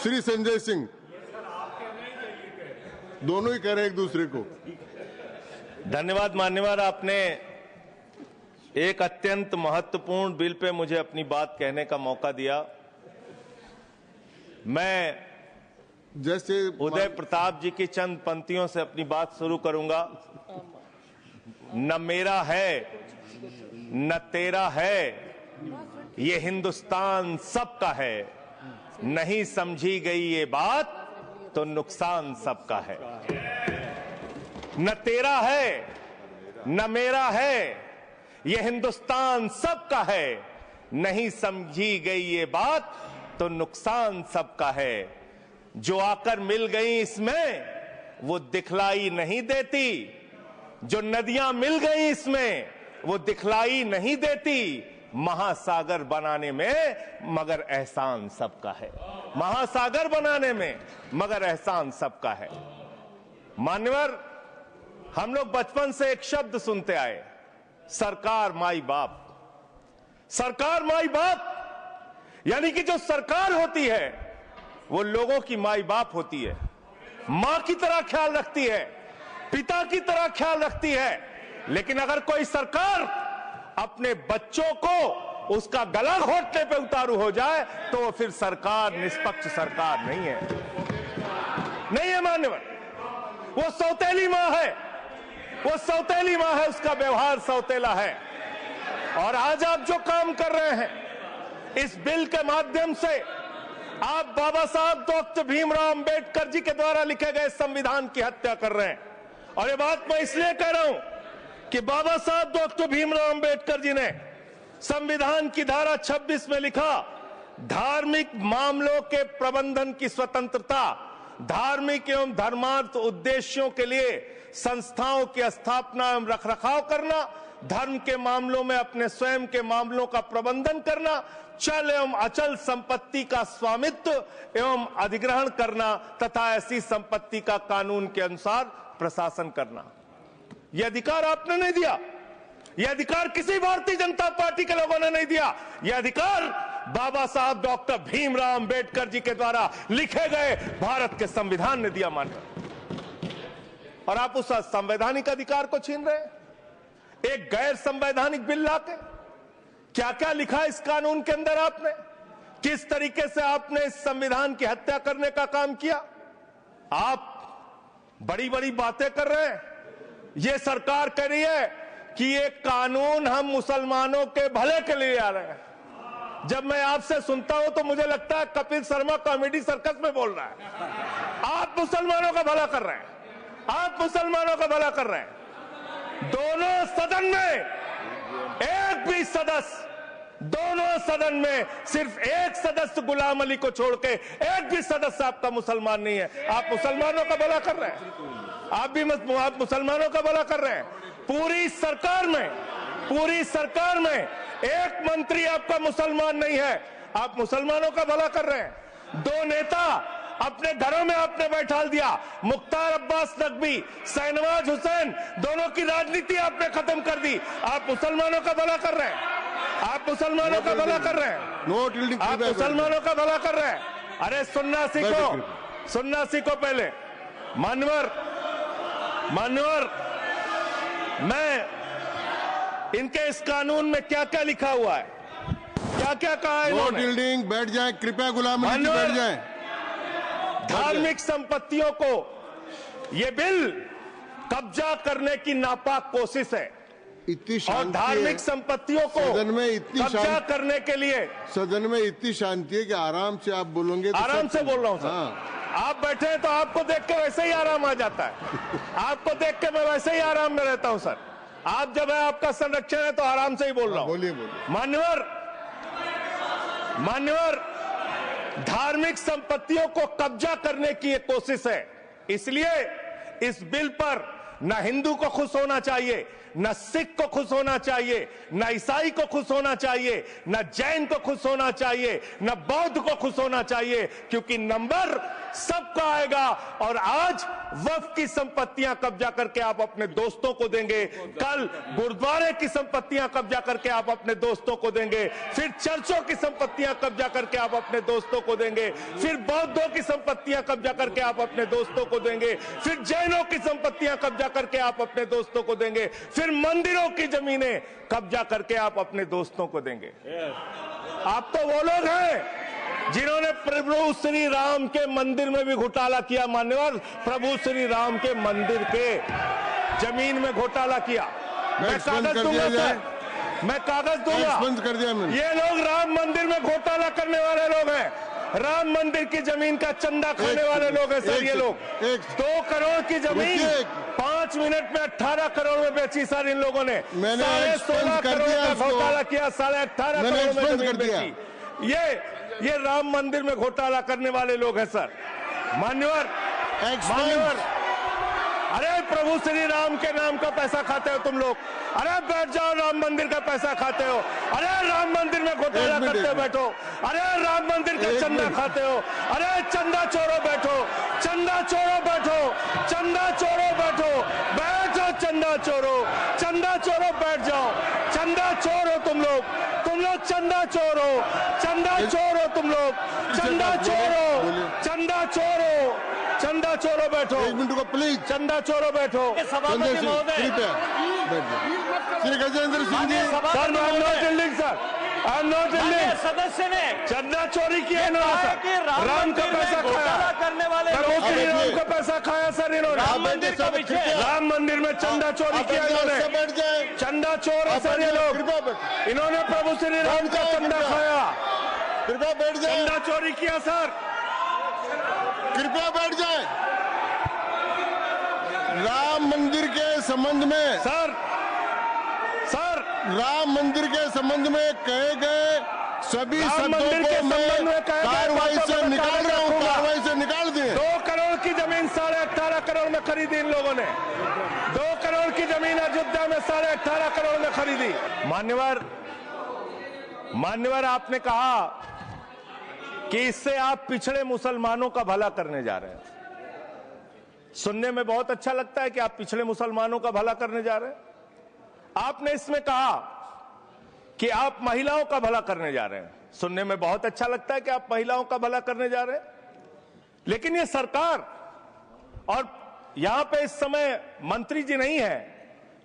श्री संजय सिंह, दोनों ही कह रहे हैं एक दूसरे को। धन्यवाद मान्यवर, आपने एक अत्यंत महत्वपूर्ण बिल पे मुझे अपनी बात कहने का मौका दिया। मैं जैसे उदय प्रताप जी की चंद पंक्तियों से अपनी बात शुरू करूंगा। न मेरा है न तेरा है, ये हिंदुस्तान सबका है, नहीं समझी गई ये बात तो नुकसान सबका है। न तेरा है न मेरा है, ये हिंदुस्तान सबका है, नहीं समझी गई ये बात तो नुकसान सबका है। जो आकर मिल गई इसमें वो दिखलाई नहीं देती, जो नदियां मिल गई इसमें वो दिखलाई नहीं देती, महासागर बनाने में मगर एहसान सबका है। महासागर बनाने में मगर एहसान सबका है। मान्यवर, हम लोग बचपन से एक शब्द सुनते आए, सरकार माई बाप। सरकार माई बाप यानी कि जो सरकार होती है वो लोगों की माई बाप होती है, मां की तरह ख्याल रखती है, पिता की तरह ख्याल रखती है। लेकिन अगर कोई सरकार अपने बच्चों को उसका गला घोटने पे उतारू हो जाए तो वो फिर सरकार निष्पक्ष सरकार नहीं है, नहीं है मान्यवर। वो सौतेली मां है, वो सौतेली मां है, उसका व्यवहार सौतेला है। और आज आप जो काम कर रहे हैं इस बिल के माध्यम से, आप बाबा साहब डॉक्टर भीमराव अंबेडकर जी के द्वारा लिखे गए संविधान की हत्या कर रहे हैं। और ये बात मैं इसलिए कह रहा हूं कि बाबा साहब डॉक्टर भीमराव अंबेडकर जी ने संविधान की धारा 26 में लिखा, धार्मिक मामलों के प्रबंधन की स्वतंत्रता, धार्मिक एवं धर्मार्थ उद्देश्यों के लिए संस्थाओं की स्थापना एवं रखरखाव करना, धर्म के मामलों में अपने स्वयं के मामलों का प्रबंधन करना, चल एवं अचल संपत्ति का स्वामित्व एवं अधिग्रहण करना तथा ऐसी संपत्ति का कानून के अनुसार प्रशासन करना। यह अधिकार आपने नहीं दिया, यह अधिकार किसी भारतीय जनता पार्टी के लोगों ने नहीं दिया। यह अधिकार बाबा साहब डॉक्टर भीमराव अंबेडकर जी के द्वारा लिखे गए भारत के संविधान ने दिया मान्यवर। और आप उस संवैधानिक अधिकार को छीन रहे हैं एक गैर संवैधानिक बिल लाके। क्या क्या लिखा इस कानून के अंदर आपने, किस तरीके से आपने इस संविधान की हत्या करने का काम किया। आप बड़ी बड़ी बातें कर रहे हैं। ये सरकार कह रही है कि ये कानून हम मुसलमानों के भले के लिए आ रहे हैं। जब मैं आपसे सुनता हूं तो मुझे लगता है कपिल शर्मा कॉमेडी सर्कस में बोल रहा है। आप मुसलमानों का भला कर रहे हैं, आप मुसलमानों का भला कर रहे हैं। दोनों सदन में एक भी सदस्य, दोनों सदन में सिर्फ एक सदस्य गुलाम अली को छोड़ के एक भी सदस्य आपका मुसलमान नहीं है। आप मुसलमानों का भला कर रहे हैं, आप मुसलमानों का भला कर रहे हैं। पूरी सरकार में एक मंत्री आपका मुसलमान नहीं है, आप मुसलमानों का भला कर रहे हैं। दो नेता अपने घरों में आपने बैठा दिया, मुख्तार अब्बास नकवी, शहनवाज हुसैन, दोनों की राजनीति आपने खत्म कर दी। आप मुसलमानों का भला कर रहे हैं, आप मुसलमानों का भला कर रहे हैं, आप मुसलमानों का भला कर रहे हैं। अरे सुनना सीखो पहले। मान्यवर, मैं इनके इस कानून में क्या क्या लिखा हुआ है, क्या क्या कहा है इन्होंने। बैठ जाए कृपया, गुलाम अली बैठ जाए। धार्मिक संपत्तियों को यह बिल कब्जा करने की नापाक कोशिश है। इतनी और धार्मिक संपत्तियों को सदन में इतनी कब्जा करने के लिए सदन में इतनी शांति है कि आराम से आप बोलोगे तो आराम से बोल रहा हूं सर। हाँ। आप बैठे हैं तो आपको देख के वैसे ही आराम आ जाता है। आपको देख के मैं वैसे ही आराम में रहता हूं सर। आप जब है आपका संरक्षण है तो आराम से ही बोल रहा हूं। बोलिए। मान्यवर, धार्मिक संपत्तियों को कब्जा करने की एक कोशिश है। इसलिए इस बिल पर न हिंदू को खुश होना चाहिए, न सिख को खुश होना चाहिए, न ईसाई को खुश होना चाहिए, न जैन को खुश होना चाहिए, न बौद्ध को खुश होना चाहिए, क्योंकि नंबर सबका आएगा। और आज वक्फ की संपत्तियां कब्जा करके आप अपने दोस्तों को देंगे, कल गुरुद्वारे की संपत्तियां कब्जा करके आप अपने दोस्तों को देंगे, फिर चर्चों की संपत्तियां कब्जा करके आप अपने दोस्तों को देंगे, फिर बौद्धों की संपत्तियां कब्जा करके आप अपने दोस्तों को देंगे, फिर जैनों की संपत्तियां कब्जा करके आप अपने दोस्तों को देंगे, फिर मंदिरों की जमीनें कब्जा करके आप अपने दोस्तों को देंगे। आप तो वो लोग हैं जिन्होंने प्रभु श्री राम के मंदिर में भी घोटाला किया। मान्यवर, प्रभु श्री राम के मंदिर के जमीन में घोटाला किया। मैं कागज दूंगा सर, मैं कागज दूंगा। बंद कर दिया मैंने। ये लोग राम मंदिर में घोटाला करने वाले लोग हैं, राम मंदिर की जमीन का चंदा खाने वाले लोग हैं सर। ये लोग 2 करोड़ की जमीन 5 मिनट में 18 करोड़ में बेची सर इन लोगों ने। 16.5 करोड़ का घोटाला किया, 18.5 करोड़ में जमीन बेची। ये राम मंदिर में घोटाला करने वाले लोग हैं सर। मान्यवर, अरे प्रभु श्री राम के नाम का पैसा खाते हो तुम लोग। अरे बैठ जाओ, राम मंदिर का पैसा खाते हो। अरे राम मंदिर में घोटाला करते हो, बैठो। अरे राम मंदिर का चंदा खाते हो। अरे चंदा चोरो बैठो, चंदा चोरो बैठो, चंदा चोरो बैठो, बैठो चंदा चोरो, चंदा चोरो बैठ जाओ। चंदा चोरो तुम लोग चंदा चोरो, चंदा चोरो तुम लोग, चंदा चोरो, चंदा चोरो, चंदा चोरो बैठो। 1 मिनट को प्लीज। चंदा चोरो बैठो। सभापति महोदय, Shri Gajendra Singh ji. Sir, I am not yielding sir, I am not yielding. सदस्य ने चंदा चोरी किया इन्होंने, राम का पैसा खाया, करने वाले प्रभु श्री राम का पैसा खाया सर इन्होंने। राम मंदिर का विषय, राम मंदिर में चंदा चोरी किया इन्होंने। चंदा चोर है सर ये लोग। इन्होंने प्रभु श्री राम का चंदा खाया। कृपया बैठ जाए। चंदा चोरी किया सर। कृपया बैठ जाए। राम मंदिर के संबंध में सर राम मंदिर के संबंध में कहे गए सभी शब्दों को मैं कार्रवाई से निकाल रहा हूं, कार्रवाई से निकाल दिए। 2 करोड़ की जमीन 18.5 करोड़ में खरीदी इन लोगों ने। 2 करोड़ की जमीन अयोध्या में 18.5 करोड़ में खरीदी। मान्यवर, आपने कहा कि इससे आप पिछड़े मुसलमानों का भला करने जा रहे हैं। सुनने में बहुत अच्छा लगता है कि आप पिछड़े मुसलमानों का भला करने जा रहे हैं। आपने इसमें कहा कि आप महिलाओं का भला करने जा रहे हैं। सुनने में बहुत अच्छा लगता है कि आप महिलाओं का भला करने जा रहे हैं, लेकिन ये सरकार, और यहां पे इस समय मंत्री जी नहीं है,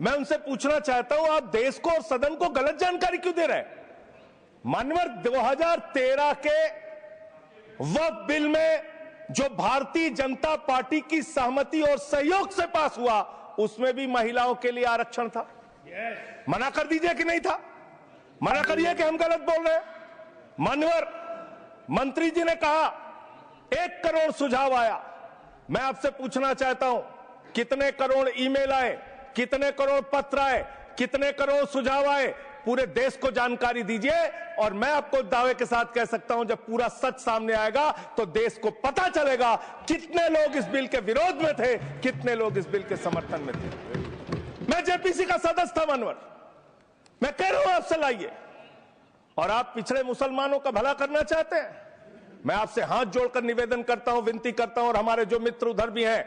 मैं उनसे पूछना चाहता हूं, आप देश को और सदन को गलत जानकारी क्यों दे रहे हैं? मान्यवर, 2013 के वक्फ बिल में जो भारतीय जनता पार्टी की सहमति और सहयोग से पास हुआ, उसमें भी महिलाओं के लिए आरक्षण था। मना कर दीजिए कि नहीं था, मना करिए कि हम गलत बोल रहे हैं। मान्यवर, मंत्री जी ने कहा 1 करोड़ सुझाव आया। मैं आपसे पूछना चाहता हूं, कितने करोड़ ईमेल आए, कितने करोड़ पत्र आए, कितने करोड़ सुझाव आए? पूरे देश को जानकारी दीजिए, और मैं आपको दावे के साथ कह सकता हूं, जब पूरा सच सामने आएगा तो देश को पता चलेगा कितने लोग इस बिल के विरोध में थे, कितने लोग इस बिल के समर्थन में थे। मैं जेपीसी का सदस्य था मानवर, मैं कह रहा हूं आपसे लाइए। और आप पिछड़े मुसलमानों का भला करना चाहते हैं? मैं आपसे हाथ जोड़कर निवेदन करता हूं, विनती करता हूं, और हमारे जो मित्र उधर भी हैं,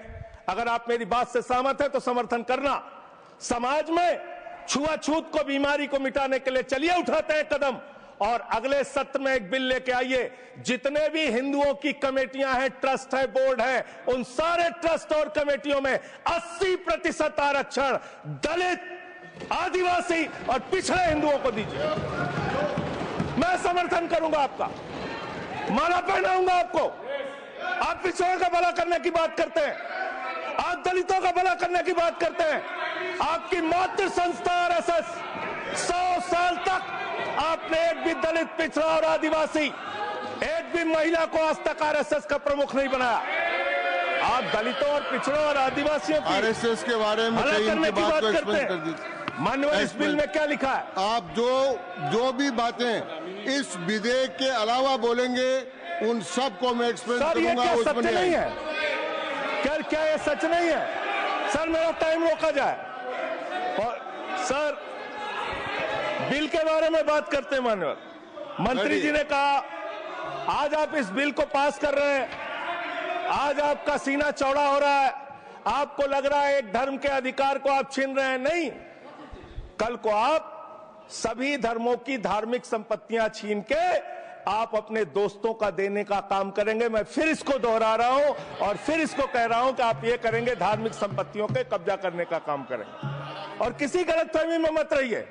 अगर आप मेरी बात से सहमत हैं तो समर्थन करना। समाज में छुआछूत को, बीमारी को मिटाने के लिए चलिए उठाते हैं कदम, और अगले सत्र में एक बिल लेके आइए। जितने भी हिंदुओं की कमेटियां हैं, ट्रस्ट है, बोर्ड है, उन सारे ट्रस्ट और कमेटियों में 80% आरक्षण दलित, आदिवासी और पिछड़े हिंदुओं को दीजिए। मैं समर्थन करूंगा आपका, माला पहनाऊंगा आपको। आप पिछड़ों का भला करने की बात करते हैं, आप दलितों का भला करने की बात करते हैं। आपकी मातृ संस्था आरएसएस 100 साल तक आपने एक भी दलित, पिछड़ा और आदिवासी, एक भी महिला को आज तक आरएसएस का प्रमुख नहीं बनाया। आप दलितों और पिछड़ों और आदिवासियों की आरएसएस के बारे में भला करने की बात करते कर हैं। माननीय, इस बिल में क्या लिखा है? आप जो भी बातें इस विधेयक के अलावा बोलेंगे, उन सब को मैं एक्सप्लेन करूंगा। क्या सच नहीं है? क्या ये सच नहीं है? सर, मेरा टाइम रोका जाए। और सर, बिल के बारे में बात करते हैं माननीय मंत्री जी ने कहा आज आप इस बिल को पास कर रहे हैं, आज आपका सीना चौड़ा हो रहा है, आपको लग रहा है एक धर्म के अधिकार को आप छीन रहे हैं। नहीं, कल को आप सभी धर्मों की धार्मिक संपत्तियां छीन के आप अपने दोस्तों का देने का काम करेंगे। मैं फिर इसको दोहरा रहा हूं और फिर इसको कह रहा हूं कि आप ये करेंगे, धार्मिक संपत्तियों के कब्जा करने का काम करेंगे। और किसी गलतफहमी में मत रहिए,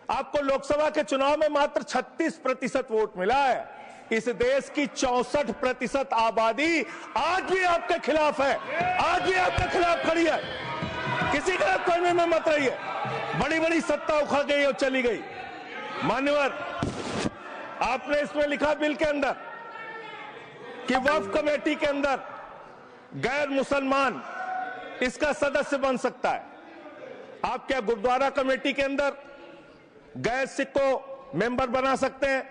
आपको लोकसभा के चुनाव में मात्र 36% वोट मिला है। इस देश की 64% आबादी आज भी आपके खिलाफ है, आज भी आपके खिलाफ खड़ी है। किसी गलतफहमी में मत रहिए। बड़ी बड़ी सत्ता उखड़ गई और चली गई। मान्यवर, आपने इसमें लिखा बिल के अंदर कि वक्फ कमेटी के अंदर गैर मुसलमान इसका सदस्य बन सकता है। आप क्या गुरुद्वारा कमेटी के अंदर गैर सिख को मेंबर बना सकते हैं?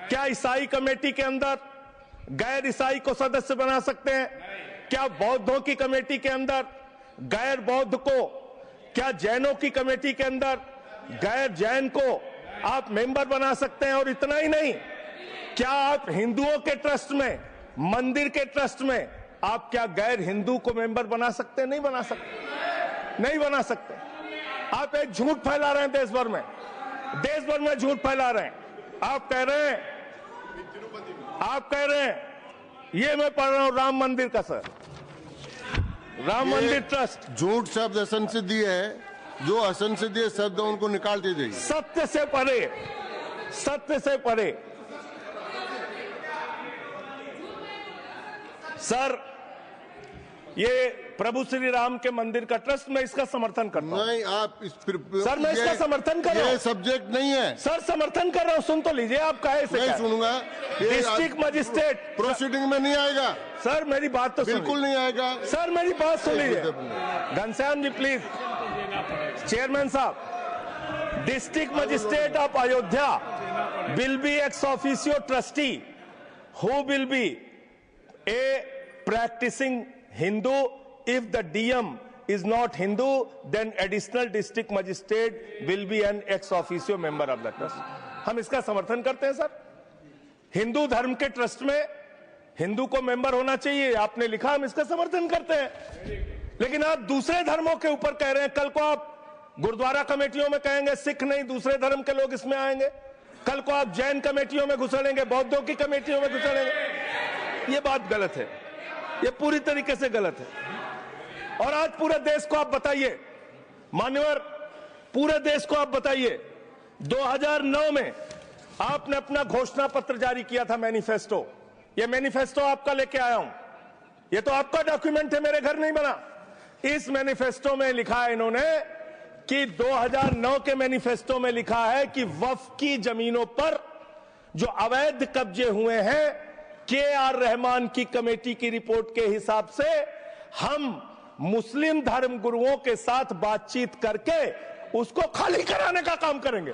क्या ईसाई कमेटी के अंदर गैर ईसाई को सदस्य बना सकते हैं? क्या बौद्धों की कमेटी के अंदर गैर बौद्ध को, क्या जैनों की कमेटी के अंदर गैर जैन को आप मेंबर बना सकते हैं? और इतना ही नहीं, क्या आप हिंदुओं के ट्रस्ट में, मंदिर के ट्रस्ट में आप क्या गैर हिंदू को मेंबर बना सकते हैं? नहीं बना सकते, नहीं बना सकते। आप एक झूठ फैला रहे हैं देश भर में, देश भर में झूठ फैला रहे हैं। आप कह रहे हैं, ये मैं पढ़ रहा हूं राम मंदिर का, सर, राम मंदिर ट्रस्ट। झूठ शब्द असंसदीय है, जो असंसदीय शब्द है उनको निकाल दीजिए। सत्य से परे, सत्य से परे। सर, ये प्रभु श्री राम के मंदिर का ट्रस्ट, मैं इसका समर्थन करता हूं। नहीं, आप सर, मैं इसका समर्थन कर रहा हूं। ये सब्जेक्ट नहीं है सर, समर्थन कर रहा हूं। सुन तो लीजिए, आप कहे से नहीं सुनूंगा। डिस्ट्रिक्ट मजिस्ट्रेट प्रोसीडिंग में नहीं आएगा सर, मेरी बात तो बिल्कुल नहीं आएगा। सर, मेरी बात सुन लीजिए। घनश्याम जी प्लीज, चेयरमैन साहब, district magistrate of Ayodhya will be ex officio trustee who will be a practising Hindu. If the DM is not Hindu, then additional district magistrate will be an ex officio member of the trust. हम इसका समर्थन करते हैं sir. Hindu धर्म के trust में हिंदू को member होना चाहिए, आपने लिखा, हम इसका समर्थन करते हैं। लेकिन आप दूसरे धर्मों के ऊपर कह रहे हैं। कल को आप गुरुद्वारा कमेटियों में कहेंगे सिख नहीं, दूसरे धर्म के लोग इसमें आएंगे। कल को आप जैन कमेटियों में घुसड़ेंगे, बौद्धों की कमेटियों में घुसड़ेंगे। ये बात गलत है, ये पूरी तरीके से गलत है। और आज पूरे देश को आप बताइए, मान्यवर, पूरे देश को आप बताइए, 2009 में आपने अपना घोषणा पत्र जारी किया था, मैनिफेस्टो। ये मैनिफेस्टो आपका लेके आया हूं, ये तो आपका डॉक्यूमेंट है, मेरे घर नहीं बना। इस मैनिफेस्टो में लिखा है इन्होंने कि 2009 के मैनिफेस्टो में लिखा है कि वक्फ की जमीनों पर जो अवैध कब्जे हुए हैं, के.आर. रहमान की कमेटी की रिपोर्ट के हिसाब से हम मुस्लिम धर्म गुरुओं के साथ बातचीत करके उसको खाली कराने का काम करेंगे।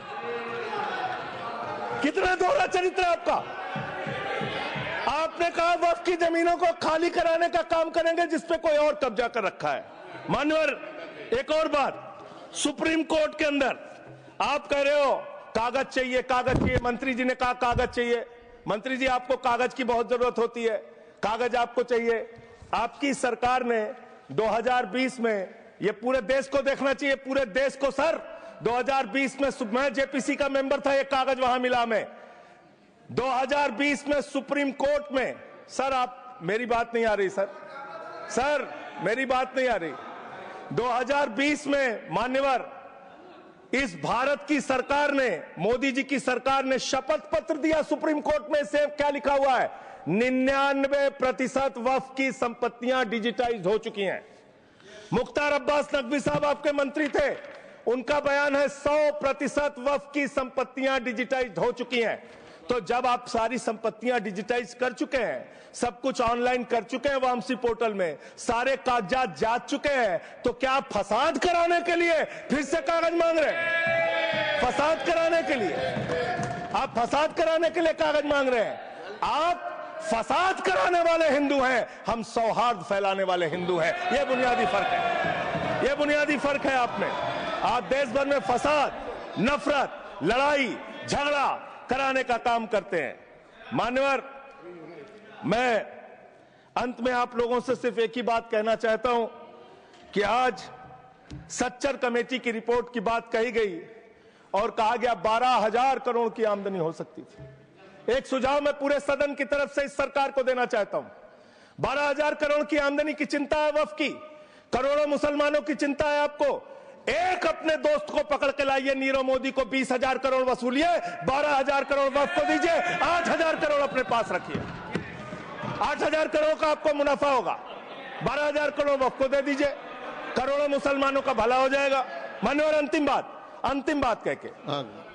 कितना दोहरा चरित्र है आपका। आपने कहा वक्फ की जमीनों को खाली कराने का काम करेंगे जिसपे कोई और कब्जा कर रखा है। मान्यवर, एक और बात, सुप्रीम कोर्ट के अंदर आप कह रहे हो कागज चाहिए, कागज चाहिए। मंत्री जी ने कहा कागज चाहिए। मंत्री जी, आपको कागज की बहुत जरूरत होती है, कागज आपको चाहिए। आपकी सरकार ने 2020 में, ये पूरे देश को देखना चाहिए, पूरे देश को सर, 2020 में मैं जेपीसी का मेंबर था, ये कागज वहां मिला मैं 2020 में सुप्रीम कोर्ट में। सर, आप, मेरी बात नहीं आ रही सर, मेरी बात नहीं आ रही। 2020 में मान्यवर, इस भारत की सरकार ने, मोदी जी की सरकार ने शपथ पत्र दिया सुप्रीम कोर्ट में। से क्या लिखा हुआ है? 99% वक्फ की संपत्तियां डिजिटाइज हो चुकी हैं। मुख्तार अब्बास नकवी साहब आपके मंत्री थे, उनका बयान है 100% वक्फ की संपत्तियां डिजिटाइज हो चुकी हैं। तो जब आप सारी संपत्तियां डिजिटाइज कर चुके हैं, सब कुछ ऑनलाइन कर चुके हैं वामसी पोर्टल में, सारे कागजात जांच चुके हैं, तो क्या आप फसाद कराने के लिए फिर से कागज मांग रहे हैं? फसाद कराने के लिए, आप फसाद कराने के लिए कागज मांग रहे हैं। आप फसाद कराने वाले हिंदू हैं, हम सौहार्द फैलाने वाले हिंदू हैं। यह बुनियादी फर्क है, यह बुनियादी फर्क है आप में। आप देश भर में फसाद, नफरत, लड़ाई, झगड़ा कराने का काम करते हैं। मान्यवर, मैं अंत में आप लोगों से सिर्फ एक ही बात कहना चाहता हूं कि आज सच्चर कमेटी की रिपोर्ट की बात कही गई और कहा गया 12,000 करोड़ की आमदनी हो सकती थी। एक सुझाव मैं पूरे सदन की तरफ से इस सरकार को देना चाहता हूं। 12,000 करोड़ की आमदनी की चिंता है वक्फ की, करोड़ों मुसलमानों की चिंता है आपको। एक अपने दोस्त को पकड़ के लाइए, नीरव मोदी को 20,000 करोड़ वसूलिए, 12,000 करोड़ वक्फ को दीजिए, 8,000 करोड़ अपने पास रखिए। 8,000 करोड़ का आपको मुनाफा होगा, 12,000 करोड़ वक्फ को दे दीजिए, करोड़ों मुसलमानों का भला हो जाएगा। मान्यवर, अंतिम बात कह के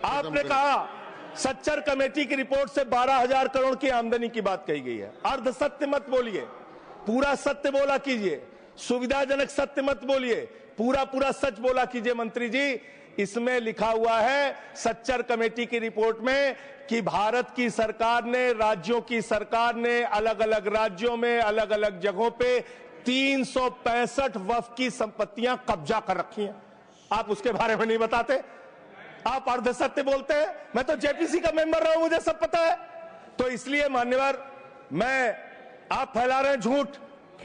आपने कहा सच्चर कमेटी की रिपोर्ट से 12,000 करोड़ की आमदनी की बात कही गई है। अर्ध सत्य मत बोलिए, पूरा सत्य बोला कीजिए। सुविधाजनक सत्य मत बोलिए, पूरा सच बोला कीजिए। मंत्री जी, इसमें लिखा हुआ है सच्चर कमेटी की रिपोर्ट में कि भारत की सरकार ने, राज्यों की सरकार ने अलग अलग राज्यों में अलग अलग जगहों पे 365 वक्फ की संपत्तियां कब्जा कर रखी हैं। आप उसके बारे में नहीं बताते, आप अर्ध सत्य बोलते हैं। मैं तो जेपीसी का मेंबर रहा हूं, मुझे सब पता है। तो इसलिए मान्यवर, आप फैला रहे हैं झूठ,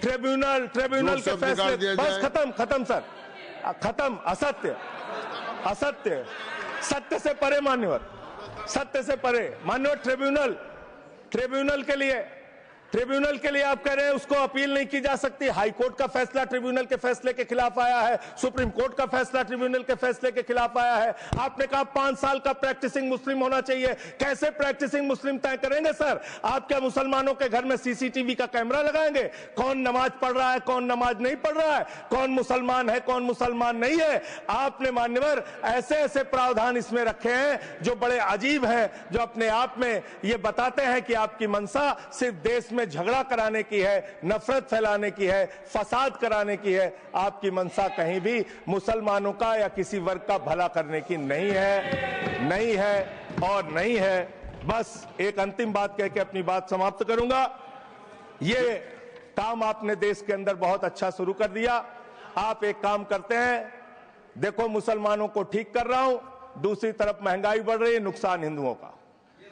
ट्रिब्यूनल के फैसले, बस खत्म सर, खत्म। असत्य, सत्य से परे मान्यवर, सत्य से परे मान्यवर। ट्रिब्यूनल के लिए आप कह रहे हैं उसको अपील नहीं की जा सकती। हाई कोर्ट का फैसला ट्रिब्यूनल के फैसले के खिलाफ आया है, सुप्रीम कोर्ट का फैसला ट्रिब्यूनल के फैसले के खिलाफ आया है। आपने कहा 5 साल का प्रैक्टिसिंग मुस्लिम होना चाहिए। कैसे प्रैक्टिसिंग मुस्लिम तय करेंगे सर? आप क्या मुसलमानों के घर में सीसीटीवी का कैमरा लगाएंगे? कौन नमाज पढ़ रहा है, कौन नमाज नहीं पढ़ रहा है, कौन मुसलमान है, कौन मुसलमान नहीं है? आपने मान्यवर ऐसे प्रावधान इसमें रखे हैं जो बड़े अजीब हैं, जो अपने आप में ये बताते हैं कि आपकी मंशा सिर्फ देश में झगड़ा कराने की है, नफरत फैलाने की है, फसाद कराने की है। आपकी मंशा कहीं भी मुसलमानों का या किसी वर्ग का भला करने की नहीं है। बस एक अंतिम बात कह के अपनी बात समाप्त करूंगा। ये काम आपने देश के अंदर बहुत अच्छा शुरू कर दिया। आप एक काम करते हैं, देखो मुसलमानों को ठीक कर रहा हूं, दूसरी तरफ महंगाई बढ़ रही है, नुकसान हिंदुओं का।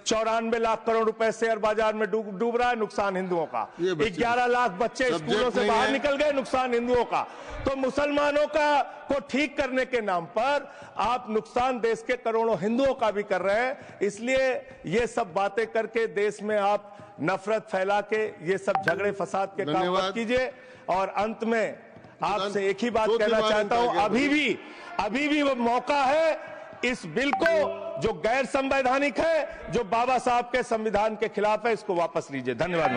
94 लाख करोड़ रुपए शेयर बाजार में डूब रहा है, नुकसान हिंदुओं का। 11 लाख बच्चे स्कूलों से बाहर निकल गए, नुकसान हिंदुओं का। तो मुसलमानों को ठीक करने के नाम पर आप नुकसान देश के करोड़ों हिंदुओं का भी कर रहे हैं। इसलिए ये सब बातें करके देश में आप नफरत फैला के ये सब झगड़े फसाद के काम मत कीजिए। और अंत में आपसे एक ही बात कहना चाहता हूं, अभी भी वो मौका है इस बिल को जो गैर संवैधानिक है, जो बाबा साहब के संविधान के खिलाफ है, इसको वापस लीजिए। धन्यवाद।